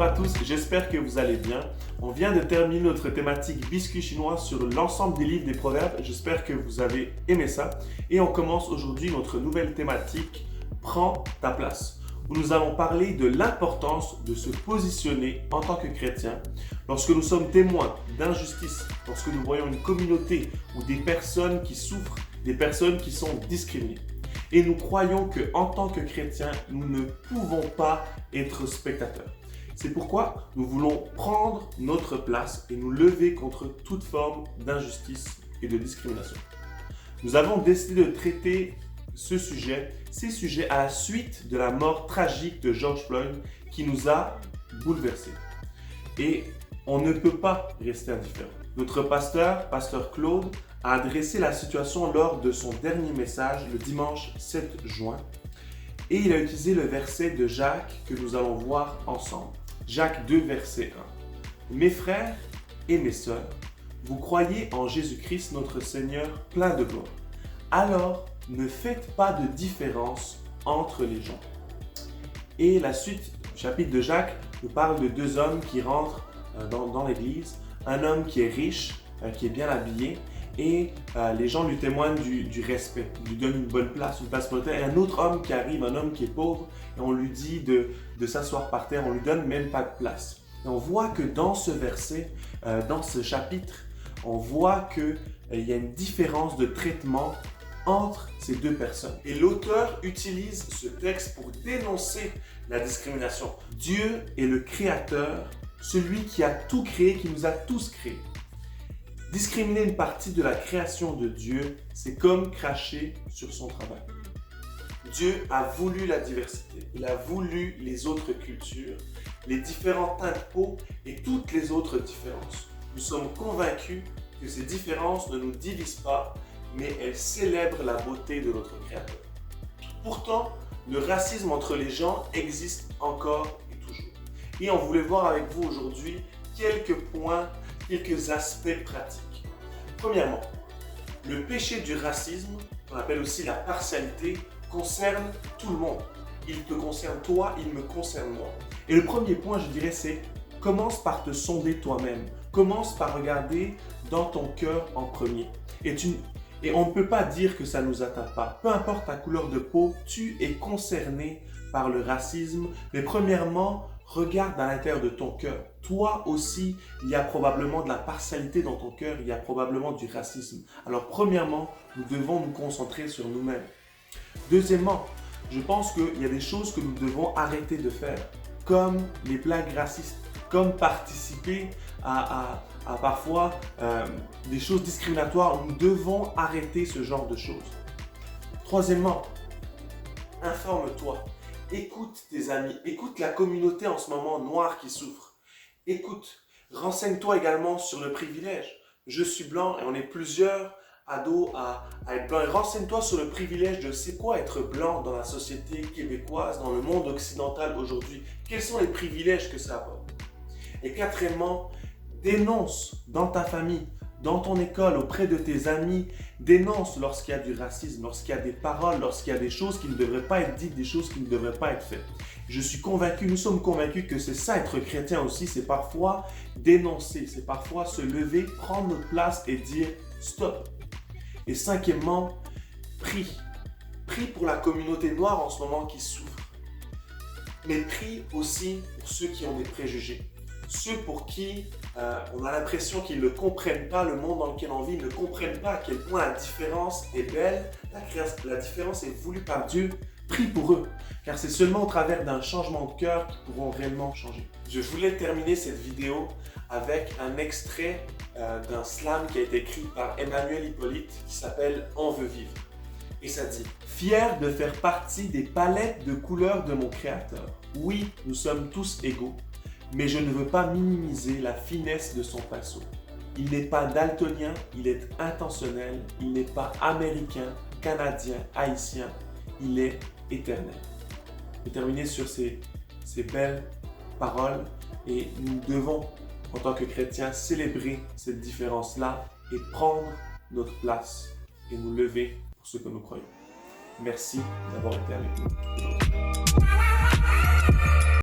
Bonjour à tous, j'espère que vous allez bien. On vient de terminer notre thématique biscuit chinois sur l'ensemble des livres des proverbes. J'espère que vous avez aimé ça. Et on commence aujourd'hui notre nouvelle thématique Prends ta place, où nous allons parler de l'importance de se positionner en tant que chrétien lorsque nous sommes témoins d'injustice, lorsque nous voyons une communauté ou des personnes qui souffrent, des personnes qui sont discriminées. Et nous croyons qu'en tant que chrétiens, nous ne pouvons pas être spectateurs. C'est pourquoi nous voulons prendre notre place et nous lever contre toute forme d'injustice et de discrimination. Nous avons décidé de traiter ces sujets à la suite de la mort tragique de George Floyd qui nous a bouleversés. Et on ne peut pas rester indifférent. Notre pasteur Claude, a adressé la situation lors de son dernier message le dimanche 7 juin et il a utilisé le verset de Jacques que nous allons voir ensemble. Jacques 2, verset 1. Mes frères et mes sœurs, vous croyez en Jésus-Christ notre Seigneur plein de gloire. Alors, ne faites pas de différence entre les gens. Et la suite du chapitre de Jacques nous parle de deux hommes qui rentrent dans l'église. Un homme qui est riche, qui est bien habillé, et les gens lui témoignent du respect, lui donnent une bonne place, une place pour terre. Et un autre homme qui arrive, un homme qui est pauvre, et on lui dit de s'asseoir par terre, on lui donne même pas de place. Et on voit que dans ce verset, dans ce chapitre, on voit qu'il y a une différence de traitement entre ces deux personnes. Et l'auteur utilise ce texte pour dénoncer la discrimination. Dieu est le créateur, celui qui a tout créé, qui nous a tous créés. Discriminer une partie de la création de Dieu, c'est comme cracher sur son travail. Dieu a voulu la diversité, il a voulu les autres cultures, les différents teintes de peau et toutes les autres différences. Nous sommes convaincus que ces différences ne nous divisent pas, mais elles célèbrent la beauté de notre Créateur. Pourtant, le racisme entre les gens existe encore et toujours. Et on voulait voir avec vous aujourd'hui quelques points, quelques aspects pratiques. Premièrement, le péché du racisme, qu'on appelle aussi la partialité, concerne tout le monde. Il te concerne toi, il me concerne moi. Et le premier point, je dirais, c'est commence par te sonder toi-même. Commence par regarder dans ton cœur en premier. Et on ne peut pas dire que ça ne nous atteint pas. Peu importe ta couleur de peau, tu es concerné par le racisme. Mais premièrement, regarde à l'intérieur de ton cœur. Toi aussi, il y a probablement de la partialité dans ton cœur, il y a probablement du racisme. Alors premièrement, nous devons nous concentrer sur nous-mêmes. Deuxièmement, je pense qu'il y a des choses que nous devons arrêter de faire, comme les blagues racistes, comme participer à parfois des choses discriminatoires. Nous devons arrêter ce genre de choses. Troisièmement, informe-toi. Écoute tes amis, écoute la communauté en ce moment noire qui souffre. Écoute, renseigne-toi également sur le privilège. Je suis blanc et on est plusieurs ados à être blancs. Et renseigne-toi sur le privilège de c'est quoi être blanc dans la société québécoise, dans le monde occidental aujourd'hui. Quels sont les privilèges que ça apporte? Et quatrièmement, dénonce dans ta famille, dans ton école, auprès de tes amis, dénonce lorsqu'il y a du racisme, lorsqu'il y a des paroles, lorsqu'il y a des choses qui ne devraient pas être dites, des choses qui ne devraient pas être faites. Je suis convaincu, nous sommes convaincus que c'est ça être chrétien aussi, c'est parfois dénoncer, c'est parfois se lever, prendre notre place et dire stop. Et cinquièmement, prie. Prie pour la communauté noire en ce moment qui souffre. Mais prie aussi pour ceux qui ont des préjugés. Ceux pour qui on a l'impression qu'ils ne comprennent pas le monde dans lequel on vit, ils ne comprennent pas à quel point la différence est belle, la différence est voulue par Dieu. Prie pour eux, car c'est seulement au travers d'un changement de cœur qu'ils pourront réellement changer. Je voulais terminer cette vidéo avec un extrait d'un slam qui a été écrit par Emmanuel Hippolyte qui s'appelle « On veut vivre ». Et ça dit « Fier de faire partie des palettes de couleurs de mon Créateur. Oui, nous sommes tous égaux. Mais je ne veux pas minimiser la finesse de son pinceau. Il n'est pas daltonien, il est intentionnel, il n'est pas américain, canadien, haïtien, il est éternel. » Je vais terminer sur ces belles paroles et nous devons, en tant que chrétiens, célébrer cette différence-là et prendre notre place et nous lever pour ce que nous croyons. Merci d'avoir été avec nous.